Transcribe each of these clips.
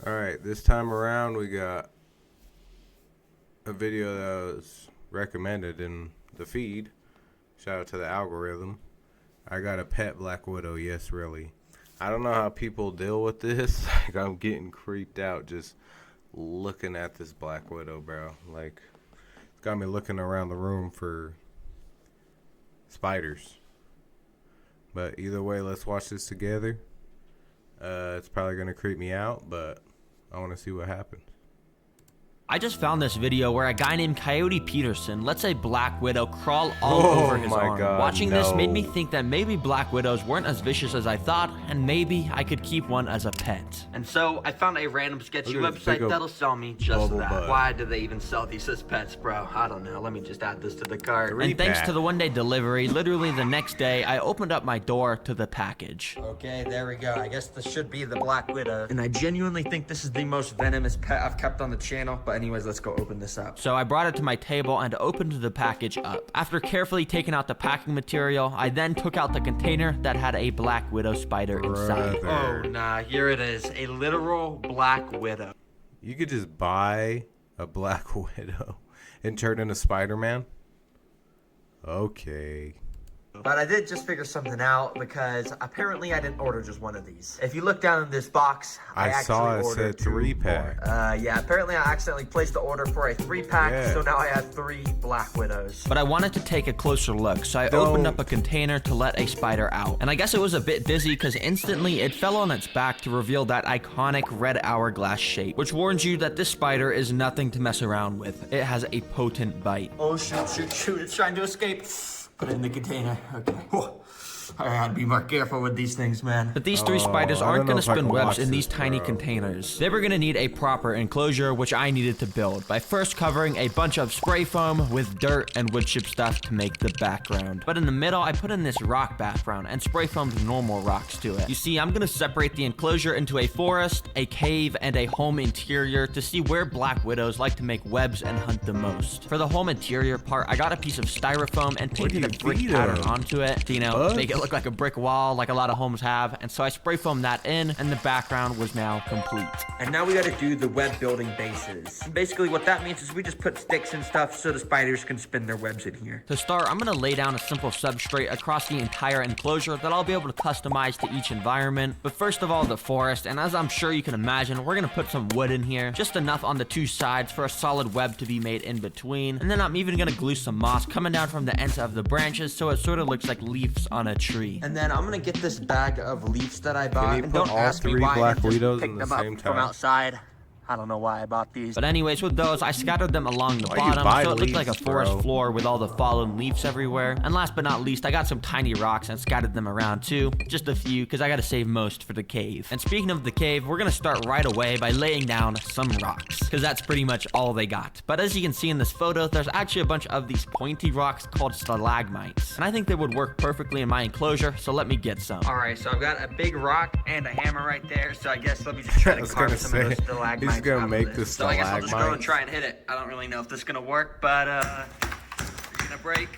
Alright, this time around we got a video that was recommended in the feed. Shout out to the algorithm. I got a pet black widow, yes really. I don't know how people deal with this. Like, I'm getting creeped out just looking at this black widow, bro. Like, it's got me looking around the room for spiders. But either way, let's watch this together. It's probably gonna creep me out, but I want to see what happens. I just found this video where a guy named Coyote Peterson lets a black widow crawl all over his arm. God, Watching this made me think that maybe black widows weren't as vicious as I thought, and maybe I could keep one as a pet. And so I found a random sketchy website that'll sell me just that. Bug. Why do they even sell these as pets, bro? I don't know. Let me just add this to the cart. And thanks Repack. to the one-day delivery, literally the next day, I opened up my door to the package. Okay, there we go. I guess this should be the black widow. And I genuinely think this is the most venomous pet I've kept on the channel. But anyways, let's go open this up. So I brought it to my table and opened the package up. After carefully taking out the packing material, I then took out the container that had a black widow spider inside. Oh, nah, here it is. A literal black widow. You could just buy a black widow and turn into Spider-Man? Okay. But I did just figure something out because apparently I didn't order just one of these. If you look down in this box, I saw actually it ordered said 3-pack. Yeah, apparently I accidentally placed the order for a 3-pack, Yeah. so now I have 3 black widows. But I wanted to take a closer look, so I opened up a container to let a spider out. And I guess it was a bit busy because instantly it fell on its back to reveal that iconic red hourglass shape, which warns you that this spider is nothing to mess around with. It has a potent bite. Oh, shoot, it's trying to escape. Put it in the container. Okay. Whoa. I gotta be more careful with these things, man. But these 3 spiders I aren't don't know going if to I spin can webs watch in these this, tiny bro. containers. They were going to need a proper enclosure, which I needed to build by first covering a bunch of spray foam with dirt and wood chip stuff to make the background. But in the middle, I put in this rock background and spray foamed normal rocks to it. You see, I'm going to separate the enclosure into a forest, a cave, and a home interior to see where black widows like to make webs and hunt the most. For the home interior part, I got a piece of styrofoam and painted a brick pattern onto it to, make it look like a brick wall like a lot of homes have, and so I spray foamed that in, and the background was now complete. And now we gotta do the web building bases. Basically what that means is we just put sticks and stuff so the spiders can spin their webs in here. To start, I'm gonna lay down a simple substrate across the entire enclosure that I'll be able to customize to each environment. But first of all, the forest, and as I'm sure you can imagine, we're gonna put some wood in here, just enough on the 2 sides for a solid web to be made in between. And then I'm even gonna glue some moss coming down from the ends of the branches so it sort of looks like leaves on a tree. And then I'm gonna get this bag of leaves that I bought. you And put don't all ask me 3 why I black just widows picked in the them up same from time? outside. I don't know why I bought these. But anyways, with those, I scattered them along the Why you bottom, buy so it looked like a leaves, forest bro? floor with all the fallen leaves everywhere. And last but not least, I got some tiny rocks and scattered them around too. Just a few, because I gotta save most for the cave. And speaking of the cave, we're gonna start right away by laying down some rocks, because that's pretty much all they got. But as you can see in this photo, there's actually a bunch of these pointy rocks called stalagmites. And I think they would work perfectly in my enclosure, so let me get some. Alright, so I've got a big rock and a hammer right there, so I guess let me just try I to was carve gonna some of those say, stalagmites he's gonna out of make this. the So I guess I'll just go and stalagmites. try and hit it. I don't really know if this is gonna work, but you're gonna break.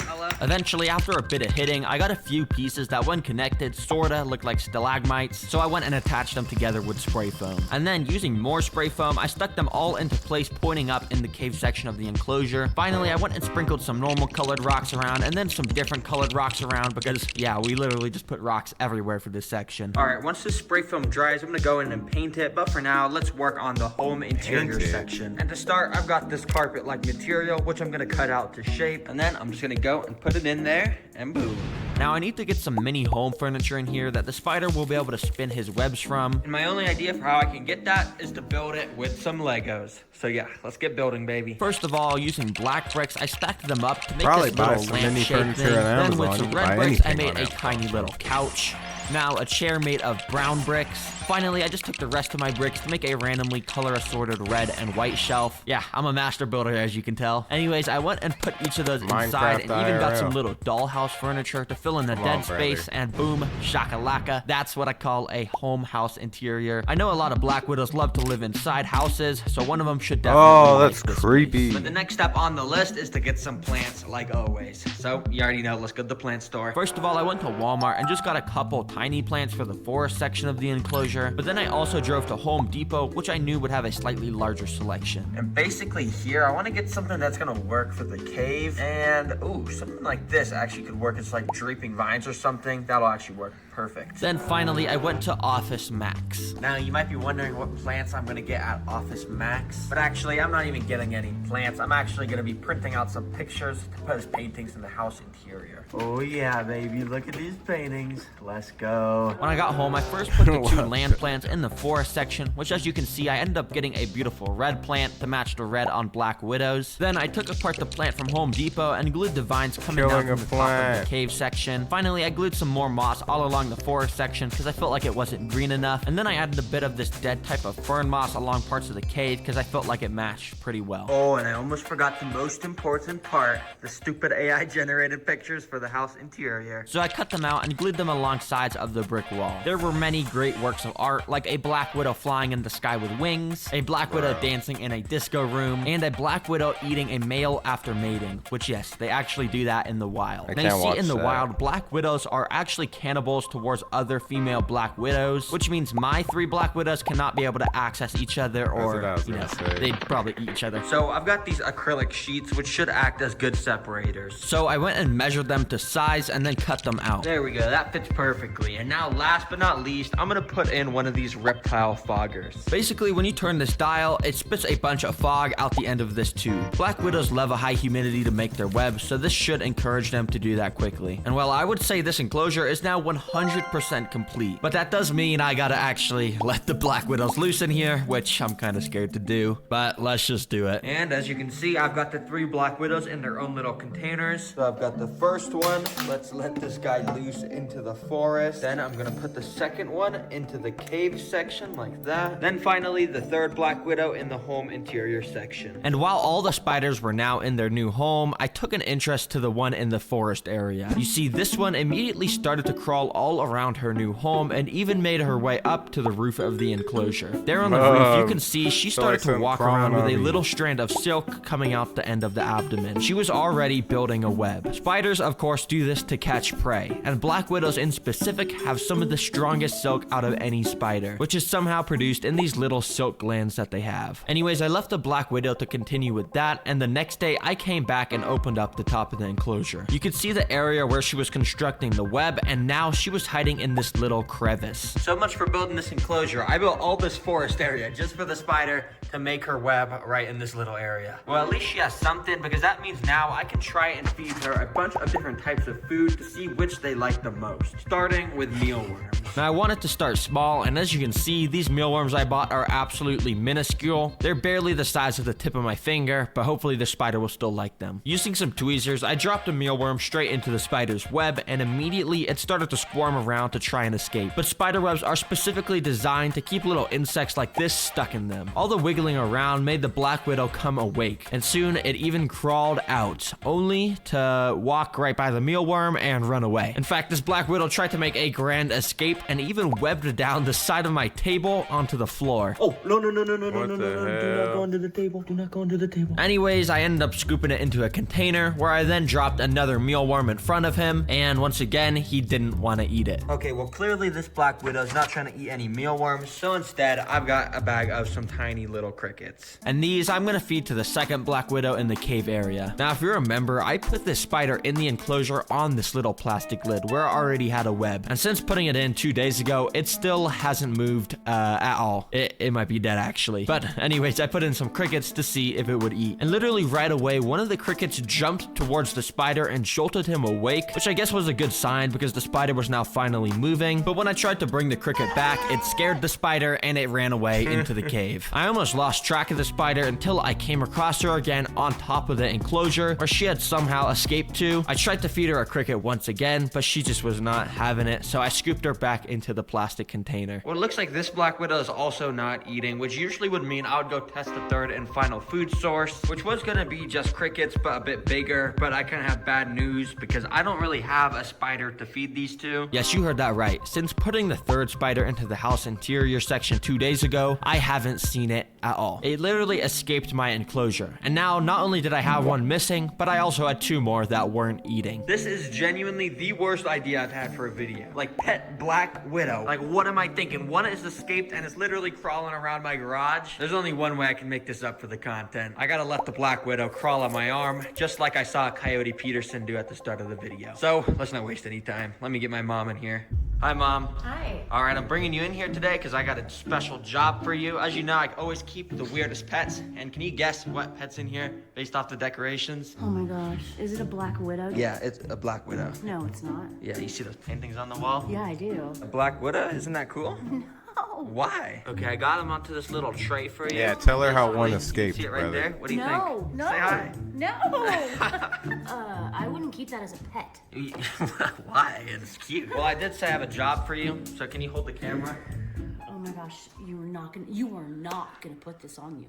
Hello? Eventually, after a bit of hitting, I got a few pieces that when connected sorta looked like stalagmites, so I went and attached them together with spray foam. And then using more spray foam, I stuck them all into place pointing up in the cave section of the enclosure. Finally, I went and sprinkled some normal colored rocks around and then some different colored rocks around because, yeah, we literally just put rocks everywhere for this section. Alright, once this spray foam dries, I'm gonna go in and paint it, but for now, let's work on the home interior Paint it. section. And to start, I've got this carpet-like material, which I'm gonna cut out to shape, and then I'm just gonna go and put it in there, and boom. Now I need to get some mini home furniture in here that the spider will be able to spin his webs from. And my only idea for how I can get that is to build it with some Legos. So yeah, let's get building, baby. First of all, using black bricks, I stacked them up to make Probably this buy little some mini lamp-shaped furniture thing. on Then Amazon. with some You can red buy bricks, I anything made on a tiny little couch. Now a chair made of brown bricks. Finally, I just took the rest of my bricks to make a randomly color-assorted red and white shelf. Yeah, I'm a master builder, as you can tell. Anyways, I went and put each of those inside and even got some little dollhouse furniture to fill in the dead space, and boom, shakalaka. That's what I call a home house interior. I know a lot of black widows love to live inside houses, so one of them should definitely that's like this creepy. space. But the next step on the list is to get some plants, like always. So you already know, let's go to the plant store. First of all, I went to Walmart and just got a couple tiny plants for the forest section of the enclosure, but then I also drove to Home Depot, which I knew would have a slightly larger selection. And basically here, I want to get something that's gonna work for the cave. And ooh, something like this actually could work. It's like draping vines or something. That'll actually work perfect. Then finally, I went to Office Max. Now you might be wondering what plants I'm gonna get at Office Max, but actually I'm not even getting any plants. I'm actually gonna be printing out some pictures to put as paintings in the house interior. Oh yeah, baby, look at these paintings. Let's go. When I got home, I first put the 2 land plants in the forest section, which as you can see, I ended up getting a beautiful red plant to match the red on Black Widows. Then I took apart the plant from Home Depot and glued the vines coming down from the top of the cave section. Finally, I glued some more moss all along the forest section because I felt like it wasn't green enough. And then I added a bit of this dead type of fern moss along parts of the cave because I felt like it matched pretty well. Oh, and I almost forgot the most important part, the stupid AI generated pictures for the house interior. So I cut them out and glued them along sides of the brick wall. There were many great works of art, like a Black Widow flying in the sky with wings, a Black Widow dancing in a disco room, and a Black Widow eating a male after mating, which yes, they actually do that in the wild. Now you see in the wild, Black Widows are actually cannibals towards other female Black Widows, which means my 3 Black Widows cannot be able to access each other, or you know, they'd probably eat each other. So I've got these acrylic sheets which should act as good separators. So I went and measured them to size and then cut them out. There we go, that fits perfectly. And now last but not least, I'm gonna put in one of these reptile foggers. Basically, when you turn this dial, it spits a bunch of fog out the end of this tube. Black Widows love a high humidity to make their webs, so this should encourage them to do that quickly. And while I would say this enclosure is now 100% complete, but that does mean I gotta actually let the Black Widows loose in here, which I'm kind of scared to do, but let's just do it. And as you can see, I've got the 3 Black Widows in their own little containers. So I've got the first one. Let's let this guy loose into the forest. Then I'm gonna put the second one into the cave section like that. Then finally, the 3rd Black Widow in the home interior section. And while all the spiders were now in their new home, I took an interest to the one in the forest area. You see, this one immediately started to crawl all around her new home and even made her way up to the roof of the enclosure. There on the roof, you can see she started to walk around with a little strand of silk coming out the end of the abdomen. She was already building a web. Spiders, of course, do this to catch prey, and Black Widows in specific have some of the strongest silk out of any spider, which is somehow produced in these little silk glands that they have. Anyways, I left the Black Widow to continue with that, and the next day I came back and opened up the top of the enclosure. You could see the area where she was constructing the web, and now she was hiding in this little crevice. So much for building this enclosure. I built all this forest area just for the spider to make her web right in this little area. Well, at least she has something, because that means now I can try and feed her a bunch of different types of food to see which they like the most, starting with mealworms. Now I wanted to start small, and as you can see, these mealworms I bought are absolutely minuscule. They're barely the size of the tip of my finger, but hopefully the spider will still like them. Using some tweezers, I dropped a mealworm straight into the spider's web, and immediately it started to squirm around to try and escape. But spider webs are specifically designed to keep little insects like this stuck in them. All the wiggling around made the Black Widow come awake, and soon it even crawled out, only to walk right by the mealworm and run away. In fact, this Black Widow tried to make a grand escape and even webbed down the side of my table onto the floor. Oh, no, do not hell? go under the table, do not go under the table. Anyways, I ended up scooping it into a container where I then dropped another mealworm in front of him, and once again, he didn't want to eat it. Okay, well clearly this Black Widow's not trying to eat any mealworms, so instead I've got a bag of some tiny little crickets. And these I'm gonna feed to the second Black Widow in the cave area. Now, if you remember, I put this spider in the enclosure on this little plastic lid where I already had a web. And since putting it in 2 days ago, it still hasn't moved at all. It might be dead actually. But anyways, I put in some crickets to see if it would eat. And literally right away, one of the crickets jumped towards the spider and jolted him awake, which I guess was a good sign because the spider was now finally moving. But when I tried to bring the cricket back, it scared the spider and it ran away into the cave. I almost lost track of the spider until I came across her again on top of the enclosure where she had somehow escaped to. I tried to feed her a cricket once again, but she just was not having it, so I scooped her back into the plastic container. Well, it looks like this Black Widow is also not eating, which usually would mean I would go test the third and final food source, which was gonna be just crickets, but a bit bigger. But I kind of have bad news because I don't really have a spider to feed these to. Yes, you heard that right. Since putting the third spider into the house interior section 2 days ago, I haven't seen it at all. It literally escaped my enclosure. And now, not only did I have one missing, but I also had 2 more that weren't eating. This is genuinely the worst idea I've had for a video. Like pet black widow. Like what am I thinking? One is escaped and it's literally crawling around my garage. There's only one way I can make this up for the content. I gotta let the black widow crawl on my arm, just like I saw Coyote Peterson do at the start of the video. So let's not waste any time. Let me get my mom in here. Hi, Mom. Hi. All right, I'm bringing you in here today because I got a special job for you. As you know, I always keep the weirdest pets. And can you guess what pet's in here based off the decorations? Oh my gosh. Is it a black widow? Yeah, it's a black widow. No, it's not. Yeah, you see those paintings on the wall? Yeah, I do. A black widow? Isn't that cool? No. Why? Okay, I got them onto this little tray for you. Yeah, tell her how one You escaped, see it right brother. there? What do you No, think? no. Say hi. No. I wouldn't keep that as a pet. Why? It's cute. Well, I did say I have a job for you, so can you hold the camera? Oh my gosh, you are not gonna put this on you.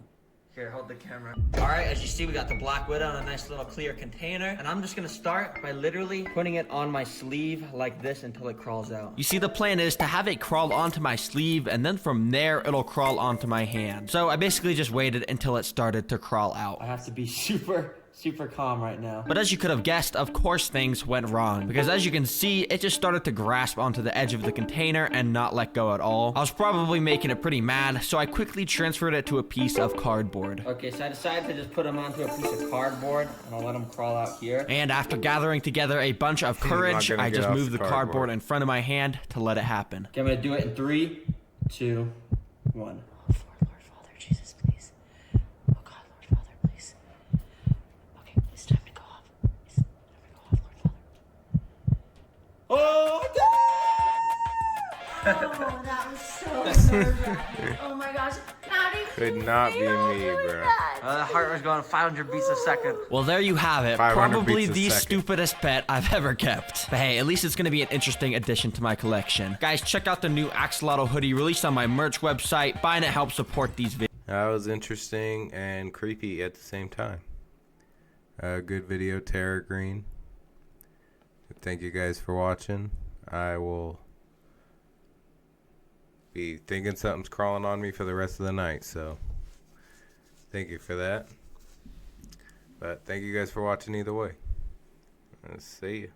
Here, hold the camera. All right, as you see, we got the black widow in a nice little clear container. And I'm just gonna start by literally putting it on my sleeve like this until it crawls out. You see, the plan is to have it crawl onto my sleeve, and then from there, it'll crawl onto my hand. So I basically just waited until it started to crawl out. I have to be super calm right now. But as you could have guessed, of course things went wrong. Because as you can see, it just started to grasp onto the edge of the container and not let go at all. I was probably making it pretty mad, so I quickly transferred it to a piece of cardboard. Okay, so I decided to just put them onto a piece of cardboard, and I'll let them crawl out here. And after gathering together a bunch of courage, gonna I get just off moved the the cardboard cardboard. in front of my hand to let it happen. Okay, I'm gonna do it in 3, 2, 1. Oh, Lord Father, Jesus, please. Oh God, Lord Father, please. Okay, it's time to go off. It's time to go off, Lord Father. Oh, that was so nerve-wracking. Oh my gosh, how did Could you not be feel me, doing bro. that? The heart was going 500 beats a second. Well, there you have it. 500 Probably beats a the second. stupidest pet I've ever kept. But hey, at least it's going to be an interesting addition to my collection. Guys, check out the new Axolotl hoodie released on my merch website. Buying it helps support these videos. That was interesting and creepy at the same time. Good video, TerraGreen. Thank you guys for watching. I will be thinking something's crawling on me for the rest of the night, so thank you for that. But thank you guys for watching either way. See ya.